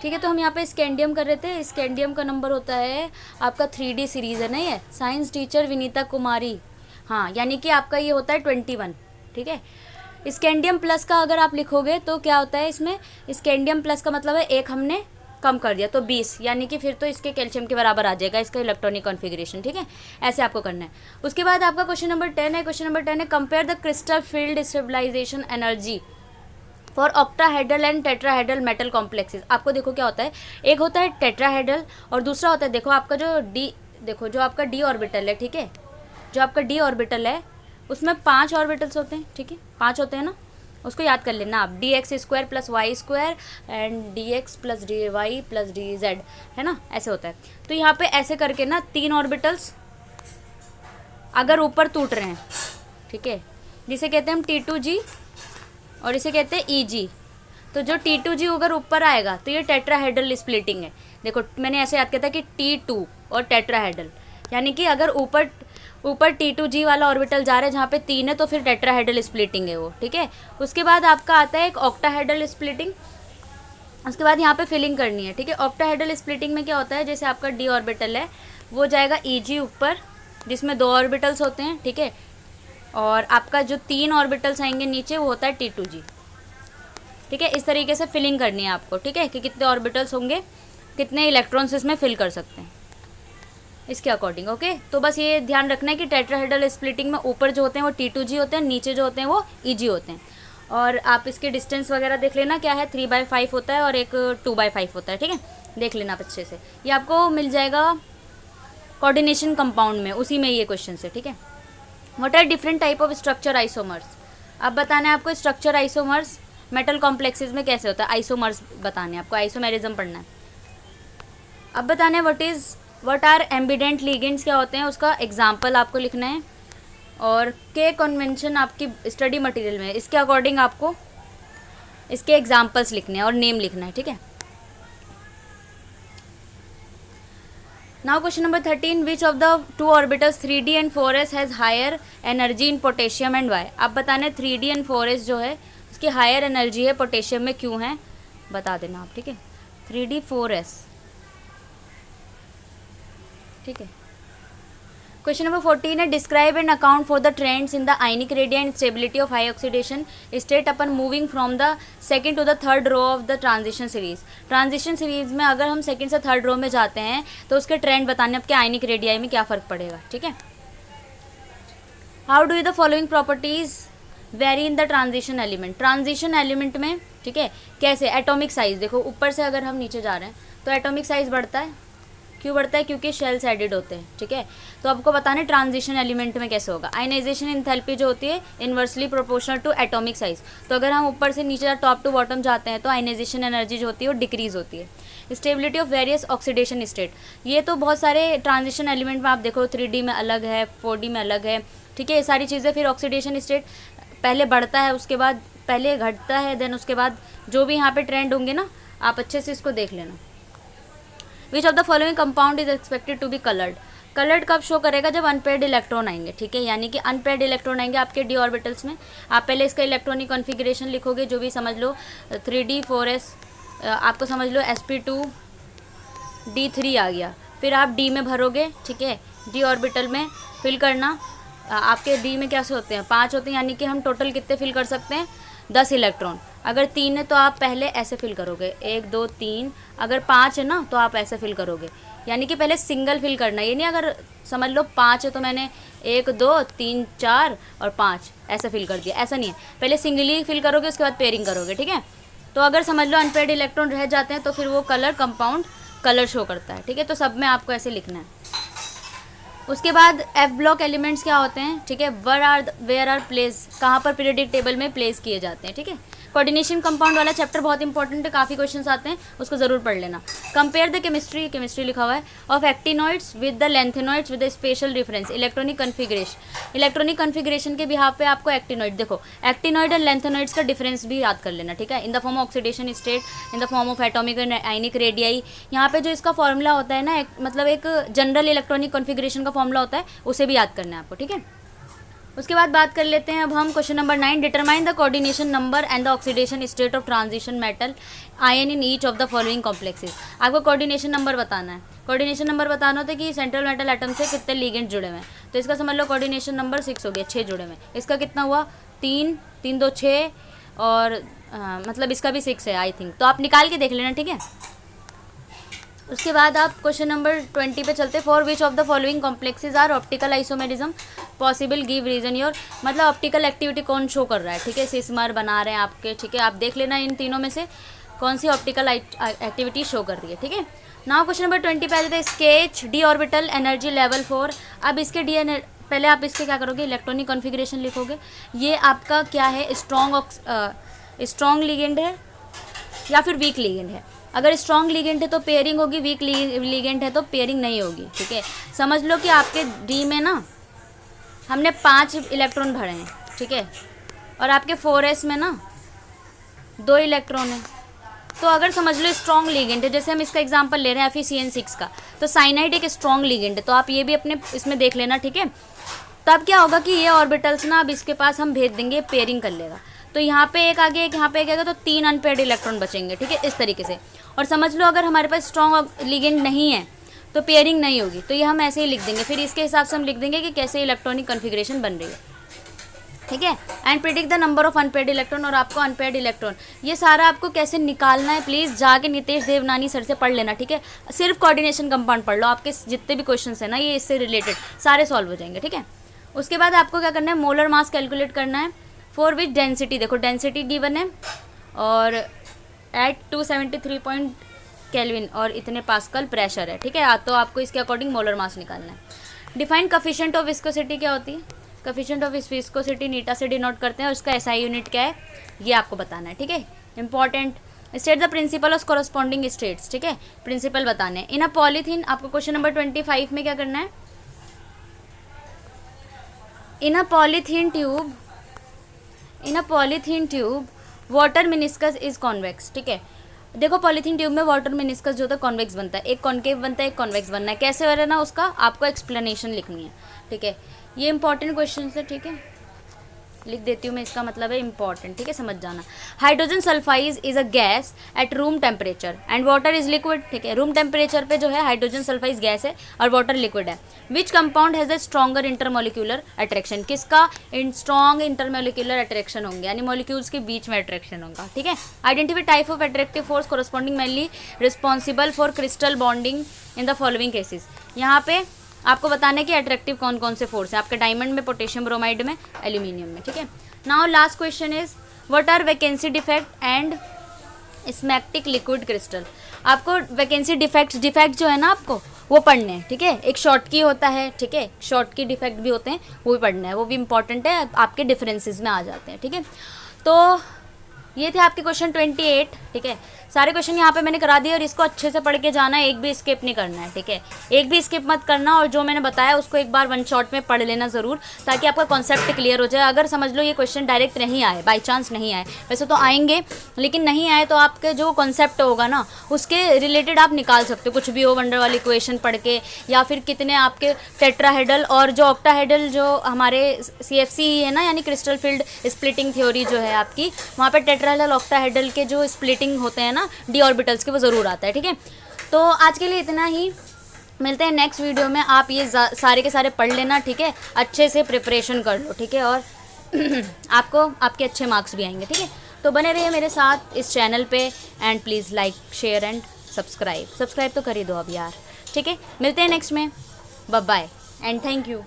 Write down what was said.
ठीक है, तो हम यहाँ पे स्कैंडियम कर रहे थे। स्कैंडियम का नंबर होता है आपका 3D सीरीज़ है, नहीं है, साइंस टीचर विनीता कुमारी, हाँ, यानी कि आपका ये होता है 21। ठीक है, स्कैंडियम प्लस का अगर आप लिखोगे तो क्या होता है इसमें, स्कैंडियम प्लस का मतलब है एक हमने कम कर दिया तो 20, यानी कि फिर तो इसके कैल्शियम के बराबर आ जाएगा इसका इलेक्ट्रॉनिक कॉन्फ़िगरेशन। ठीक है, ऐसे आपको करना है। उसके बाद आपका क्वेश्चन नंबर 10 है। क्वेश्चन नंबर 10 है, compare the crystal field stabilisation energy for octahedral and tetrahedral metal complexes. आपको देखो क्या होता है, एक होता है टेट्राहेड्रल और दूसरा होता है, देखो आपका जो डी, देखो जो आपका डी ऑर्बिटल है, ठीक है, जो आपका डी ऑर्बिटल है उसमें 5 ऑर्बिटल्स होते हैं। ठीक है, 5 होते हैं ना, उसको याद कर लेना आप, d x square plus y square and d x plus d y plus d z, है ना, ऐसे होता है। तो यहाँ पे ऐसे करके ना 3 ऑर्बिटल्स अगर ऊपर टूट रहे हैं, ठीक है, जिसे कहते हैं हम T2G और इसे कहते हैं EG। तो जो T2G अगर ऊपर आएगा तो ये टेट्राहेड्रल स्प्लिटिंग है। देखो मैंने ऐसे याद किया था कि T2 और टेट्राहेड्रल, यानी कि अगर ऊपर T2G वाला ऑर्बिटल जा रहा है जहाँ पे 3 है तो फिर टेट्राहेड्रल स्प्लिटिंग है वो। ठीक है, उसके बाद आपका आता है एक ऑक्टाहेड्रल स्प्लिटिंग। उसके बाद यहाँ पे फिलिंग करनी है। ठीक है, ऑक्टाहेड्रल स्प्लिटिंग में क्या होता है, जैसे आपका डी ऑर्बिटल है वो जाएगा EG ऊपर जिसमें 2 ऑर्बिटल्स होते हैं। ठीक है, और आपका जो 3 ऑर्बिटल्स आएंगे नीचे वो होता है T2G। ठीक है, इस तरीके से फिलिंग करनी है आपको। ठीक है, कि कितने ऑर्बिटल्स होंगे, कितने इलेक्ट्रॉन्स इसमें फिल कर सकते हैं इसके अकॉर्डिंग। ओके, तो बस ये ध्यान रखना है कि टेट्राहेड्रल स्प्लिटिंग में ऊपर जो होते हैं वो T2G होते हैं, नीचे जो होते हैं वो EG होते हैं। और आप इसके डिस्टेंस वगैरह देख लेना क्या है, 3/5 होता है और एक 2/5 होता है। ठीक है, देख लेना आप अच्छे से, ये आपको मिल जाएगा कोऑर्डिनेशन कंपाउंड में, उसी में ये क्वेश्चन है। ठीक है, what are different type of structure isomers. अब बताना है आपको स्ट्रक्चर आइसोमर्स मेटल कॉम्प्लेक्सेस में कैसे होता है, आइसोमर्स बताने हैं आपको, आइसोमेरिज्म पढ़ना है। अब बताना है व्हाट आर एम्बिडेंट लिगेंड्स क्या होते हैं, उसका एग्जाम्पल आपको लिखना है। और के कन्वेंशन आपकी स्टडी मटेरियल में, इसके अकॉर्डिंग आपको इसके एग्जाम्पल्स लिखने हैं और नेम लिखना है। ठीक है, now question number 13, which of the 2 orbitals 3D and 4s has higher energy in potassium and Y. आप बताने 3D एंड 4s जो है उसकी हायर एनर्जी है पोटेशियम में, क्यों है बता देना आप। ठीक है, 3D 4s। ठीक है, क्वेश्चन नंबर 14 है, describe and account for the trends in the ionic radii and stability of high oxidation state upon moving from the second to the third row of the transition series. Transition series में अगर हम second से third row में जाते हैं तो उसके trend बताने आपके आयनिक रेडिया में क्या फ़र्क पड़ेगा। ठीक है, how do the following properties very in the transition element. Transition element में, ठीक है, कैसे, एटॉमिक साइज, देखो ऊपर से अगर हम नीचे जा रहे हैं तो एटॉमिक साइज बढ़ता है, क्यों बढ़ता है, क्योंकि शेल्स एडेड होते हैं। ठीक है, तो आपको बताना है ट्रांजिशन एलिमेंट में कैसे होगा। आयनाइजेशन एंथैल्पी जो होती है inversely proportional to atomic size. तो अगर हम ऊपर से नीचे टॉप टू बॉटम जाते हैं तो आयनाइजेशन एनर्जी जो होती है वो डिक्रीज होती है। Stability of various oxidation state, ये तो बहुत सारे ट्रांजिशन एलिमेंट में आप देखो 3D में अलग है, 4D में अलग है। ठीक है, ये सारी चीज़ें। फिर ऑक्सीडेशन स्टेट पहले बढ़ता है, उसके बाद पहले घटता है, देन उसके बाद जो भी यहाँ पे ट्रेंड होंगे ना, आप अच्छे से इसको देख लेना। Which of the following compound is expected to be coloured. Coloured कब शो करेगा, जब अनपेयर्ड इलेक्ट्रॉन आएंगे। ठीक है, यानी कि अनपेयर्ड इलेक्ट्रॉन आएंगे आपके डी ऑर्बिटल्स में। आप पहले इसका इलेक्ट्रॉनिक कॉन्फ़िगरेशन लिखोगे, जो भी समझ लो 3D 4s, आपको समझ लो sp2 D3 आ गया, फिर आप डी में भरोगे। ठीक है, डी ऑर्बिटल में फिल करना। आपके डी में कैसे होते हैं, 5 होते हैं, यानी कि हम टोटल कितने फिल कर सकते हैं, 10 इलेक्ट्रॉन। अगर 3 है तो आप पहले ऐसे फिल करोगे, 1 2 3। अगर 5 है ना तो आप ऐसे फिल करोगे, यानी कि पहले सिंगल फिल करना। ये नहीं अगर समझ लो 5 है तो मैंने 1 2 3 4 और 5 ऐसे फिल कर दिया, ऐसा नहीं है। पहले सिंगली फिल करोगे, उसके बाद पेयरिंग करोगे। ठीक है, तो अगर समझ लो अनपेयर्ड इलेक्ट्रॉन रह जाते हैं तो फिर वो कलर कंपाउंड कलर शो करता है। ठीक है, तो सब में आपको ऐसे लिखना है। उसके बाद एफ ब्लॉक एलिमेंट्स क्या होते हैं। ठीक है, वेयर आर प्लेस, कहाँ पर पीरियोडिक टेबल में प्लेस किए जाते हैं। ठीक है, कोऑर्डिनेशन कंपाउंड वाला चैप्टर बहुत इंपॉर्टेंट है, काफ़ी क्वेश्चंस आते हैं, उसको ज़रूर पढ़ लेना। कंपेयर द केमिस्ट्री लिखा हुआ है of actinoids with the lanthanoids with the special difference electronic configuration के बिहाफ पे आपको एक्टिनॉइड, देखो एक्टिनॉइड और लेंथेनॉइड्स का डिफरेंस भी याद कर लेना। ठीक है, in the form of oxidation state, in the form of atomic and ionic radii. यहाँ पे जो इसका फॉर्मूला होता है ना, मतलब एक जनरल इलेक्ट्रॉनिक कॉन्फ़िगरेशन का फॉर्मूला होता है, उसे भी याद करना है आपको। ठीक है, उसके बाद बात कर लेते हैं अब हम question number 9, determine the coordination number and the oxidation state of transition metal ion in each of the following complexes. आपको कोऑर्डिनेशन नंबर बताना है। कोऑर्डिनेशन नंबर बताना होता है कि सेंट्रल मेटल एटम से कितने लिगेंड जुड़े हुए हैं, तो इसका समझ लो कोऑर्डिनेशन नंबर 6 हो गया, 6 जुड़े हुए हैं। इसका कितना हुआ, 3, 3 2 6 और मतलब इसका भी 6 है आई थिंक, तो आप निकाल के देख लेना, ठीक है। उसके बाद आप क्वेश्चन नंबर 20 पे चलते। For which of the following complexes are optical isomerism possible, give reason your, मतलब ऑप्टिकल एक्टिविटी कौन शो कर रहा है, ठीक है। सिस्मर बना रहे हैं आपके, ठीक है, आप देख लेना इन तीनों में से कौन सी ऑप्टिकल एक्टिविटी शो कर रही है, ठीक है। नाउ क्वेश्चन नंबर 20 पे आ जाता है sketch D orbital energy level 4। अब इसके पहले आप इसके क्या करोगे, इलेक्ट्रॉनिक कॉन्फ़िगरेशन लिखोगे। ये आपका क्या है, स्ट्रॉन्ग लिगेंड है या फिर वीक लिगेंड है। अगर स्ट्रॉन्ग लिगेंड है तो पेयरिंग होगी, वीक लिगेंड है तो पेयरिंग नहीं होगी, ठीक है। समझ लो कि आपके डी में ना हमने 5 इलेक्ट्रॉन भरे हैं, ठीक है, और आपके 4s में ना 2 इलेक्ट्रॉन है। तो अगर समझ लो स्ट्रॉन्ग लिगेंड है, जैसे हम इसका एग्जांपल ले रहे हैं FeCN6 का, तो साइनाइड एक स्ट्रॉन्ग लिगेंड है, तो आप ये भी अपने इसमें देख लेना, ठीक है। तो अब क्या होगा कि ये ऑर्बिटल्स ना अब इसके पास हम भेज देंगे, पेयरिंग कर लेगा। तो यहाँ पे एक आगे, एक यहाँ पे एक आएगा, तो 3 अनपेयर्ड इलेक्ट्रॉन बचेंगे, ठीक है, इस तरीके से। और समझ लो अगर हमारे पास स्ट्रॉन्ग लिगेंड नहीं है तो पेयरिंग नहीं होगी, तो ये हम ऐसे ही लिख देंगे। फिर इसके हिसाब से हम लिख देंगे कि कैसे इलेक्ट्रॉनिक कॉन्फ़िगरेशन बन रही है, ठीक है। And predict the number of unpaired electron, और आपको अनपेयर्ड इलेक्ट्रॉन ये सारा आपको कैसे निकालना है, प्लीज़ जाके नितेश देवनानी सर से पढ़ लेना, ठीक है। सिर्फ कोऑर्डिनेशन कंपाउंड पढ़ लो, आपके जितने भी क्वेश्चन है ना ये इससे रिलेटेड सारे सॉल्व हो जाएंगे, ठीक है। उसके बाद आपको क्या करना है, मोलर मास कैलकुलेट करना है फॉर विच डेंसिटी, देखो डेंसिटी गिवन है और एट 273 केल्विन और इतने पास्कल प्रेशर है, ठीक है। तो आपको इसके अकॉर्डिंग मोलर मास निकालना है। डिफाइन कोफिशिएंट ऑफ विस्कोसिटी क्या होती है, कोफिशिएंट ऑफ विस्कोसिटी नीटा से डिनोट करते हैं और उसका SI यूनिट क्या है ये आपको बताना है, ठीक है, important. State the principle of corresponding states, ठीक है, प्रिंसिपल बताने हैं। इन अ पॉलीथीन, आपको क्वेश्चन नंबर 25 में क्या करना है, in a polythene tube water meniscus is convex, ठीक है। देखो पॉलीथीन ट्यूब में वाटर मिनिस्कस जो होता है कॉन्वेक्स बनता है, एक कॉन्केव बनता है, एक कॉन्वेक्स बनना है। कैसे हो रहा है ना, उसका आपको एक्सप्लेनेशन लिखनी है, ठीक है। ये इंपॉर्टेंट क्वेश्चन है, ठीक है, लिख देती हूँ मैं, इसका मतलब है इंपॉर्टेंट, ठीक है, समझ जाना। Hydrogen sulphide is a gas at room temperature and water is liquid, ठीक है। रूम टेम्परेचर पे जो है हाइड्रोजन सल्फाइड गैस है और वाटर लिक्विड है। Which compound has a stronger intermolecular attraction, किसका स्ट्रॉन्ग इंटरमोलिक्यूलर अट्रैक्शन होंगे, यानी मॉलिक्यूल्स के बीच में अट्रैक्शन होगा, ठीक है। Identify type of attractive force corresponding mainly responsible for crystal bonding in the following cases. यहाँ पे आपको बताना है कि अट्रैक्टिव कौन कौन से फोर्स है आपके डायमंड में, पोटेशियम ब्रोमाइड में, एल्यूमिनियम में, ठीक है। Now last question is what are vacancy defect and smectic liquid crystal. आपको वैकेंसी डिफेक्ट जो है ना आपको वो पढ़ने हैं, ठीक है। एक शॉर्ट की होता है, ठीक है, शॉर्ट की डिफेक्ट भी होते हैं, वो भी पढ़ना है, वो भी इंपॉर्टेंट है, आपके डिफरेंसेस में आ जाते हैं, ठीक है। तो ये थे आपके क्वेश्चन 28, ठीक है। सारे क्वेश्चन यहाँ पे मैंने करा दिए और इसको अच्छे से पढ़ के जाना है, एक भी स्किप नहीं करना है, ठीक है, एक भी स्किप मत करना। और जो मैंने बताया उसको एक बार 1 शॉट में पढ़ लेना ज़रूर, ताकि आपका कॉन्सेप्ट क्लियर हो जाए। अगर समझ लो ये क्वेश्चन डायरेक्ट नहीं आए, बाई चांस नहीं आए, वैसे तो आएंगे लेकिन नहीं आए, तो आपके जो कॉन्सेप्ट होगा ना उसके रिलेटेड आप निकाल सकते हो, कुछ भी हो, वंडर वाली इक्वेशन पढ़ के, या फिर कितने आपके टेट्राहेड्रल और जो ऑक्टाहेड्रल जो हमारे CFC है ना, यानी क्रिस्टल फील्ड स्प्लिटिंग थ्योरी जो है आपकी, वहाँ पर टेट्राहेड्रल ऑक्टाहेड्रल के जो स्प्लिटिंग होते हैं ना डी ऑर्बिटल्स के, वो ज़रूर आता है, ठीक है। तो आज के लिए इतना ही, मिलते हैं नेक्स्ट वीडियो में। आप ये सारे के सारे पढ़ लेना, ठीक है, अच्छे से प्रिपरेशन कर लो, ठीक है, और आपको आपके अच्छे मार्क्स भी आएंगे, ठीक है। तो बने रहिए मेरे साथ इस चैनल पे and please like share and subscribe तो कर ही दो अब यार, ठीक है। मिलते हैं नेक्स्ट में, bye bye and thank you.